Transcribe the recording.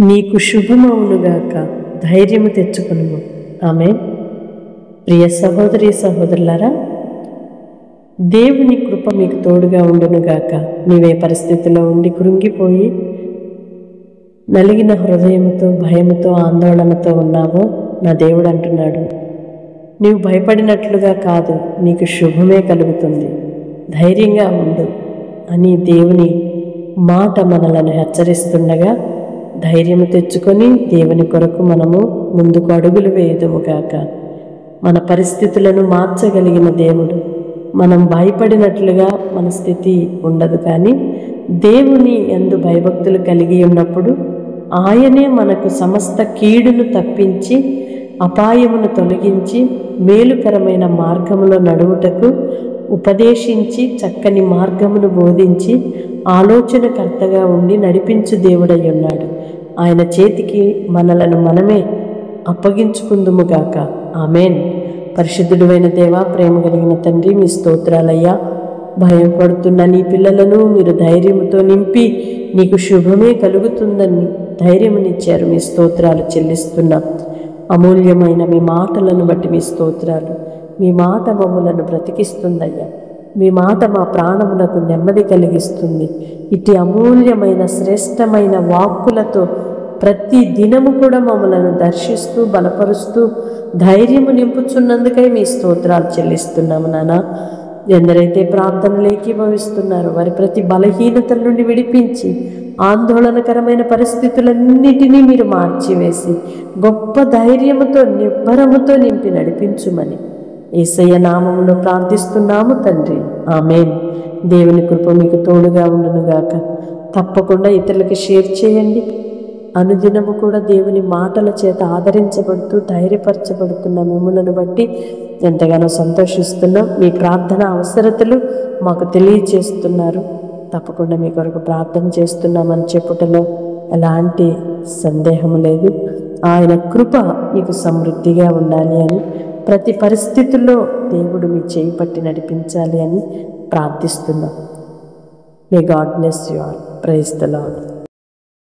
నీకు శుభమవునుగాక, ధైర్యము తెచ్చుకునుము. ఆమేన్. ప్రియ సహోదరి సహోదరులారా, దేవుని కృప మీకు తోడుగా ఉండునుగాక. నీవే పరిస్థితిలో ఉండి కృంగిపోయి నలిగిన హృదయముతో, భయముతో, ఆందోళనతో ఉన్నావో నా దేవుడు అంటున్నాడు, నీవు భయపడినట్లుగా కాదు, నీకు శుభమే కలుగుతుంది, ధైర్యంగా ఉండు అని దేవుని మాట మనలను హెచ్చరిస్తుండగా ధైర్యము తెచ్చుకొని దేవుని కొరకు మనము ముందుకు అడుగులు వేయదుముగాక. మన పరిస్థితులను మార్చగలిగిన దేవుడు. మనం భయపడినట్లుగా మన స్థితి ఉండదు, కానీ దేవుని యందు భయభక్తులు కలిగి ఉన్నప్పుడు ఆయనే మనకు సమస్త కీడును తప్పించి అపాయమును తొలగించి మేలుకరమైన మార్గములో నడువుటకు ఉపదేశించి చక్కని మార్గమును బోధించి ఆలోచనకర్తగా ఉండి నడిపించు దేవుడై ఉన్నాడు. ఆయన చేతికి మనలను మనమే అప్పగించుకుందుముగాక. ఆమేన్. పరిశుద్ధుడైన దేవా, ప్రేమ కలిగిన తండ్రి, మీ స్తోత్రాలయ్యా. భయపడుతున్న నీ పిల్లలను మీరు ధైర్యముతో నింపి నీకు శుభమే కలుగుతుందని ధైర్యమునిచ్చారు. మీ స్తోత్రాలు చెల్లిస్తున్నాం. అమూల్యమైన మీ మాటలను బట్టి మీ స్తోత్రాలు. మీ మాట మమ్ములను బ్రతికిస్తుందయ్యా. మీ మాట మా ప్రాణములకు నెమ్మది కలిగిస్తుంది. ఇటు అమూల్యమైన శ్రేష్టమైన వాక్కులతో ప్రతి దినము కూడా మమ్మలను దర్శిస్తూ బలపరుస్తూ ధైర్యము నింపుచున్నందుకై మీ స్తోత్రాలు చెల్లిస్తున్నాము నాన్న. ఎందరైతే ప్రార్థనలు ఏకీభవిస్తున్నారో వారి ప్రతి బలహీనతల నుండి విడిపించి ఆందోళనకరమైన పరిస్థితులన్నిటినీ మీరు మార్చివేసి గొప్ప ధైర్యముతో నిబ్బరముతో నింపి నడిపించుమని యేసయ్య నామములో ప్రార్థిస్తున్నాము తండ్రి. ఆమేన్. దేవుని కృప మీకు తోడుగా ఉండునుగాక. తప్పకుండా ఇతరులకి షేర్ చేయండి. అనుదినము కూడా దేవుని మాటల చేత ఆదరించబడుతూ ధైర్యపరచబడుతున్న మిమ్మలను బట్టి ఎంతగానో సంతోషిస్తున్నాం. మీ ప్రార్థన అవసరతలు మాకు తెలియచేస్తున్నారు. తప్పకుండా మీ కొరకు ప్రార్థన చేస్తున్నామని చెప్పుటలో ఎలాంటి సందేహం లేదు. ఆయన కృప మీకు సమృద్ధిగా ఉండాలి అని, ప్రతి పరిస్థితుల్లో దేవుడు మీ చేయి పట్టి నడిపించాలి అని ప్రార్థిస్తున్నాం. May God bless you all. Praise the lord.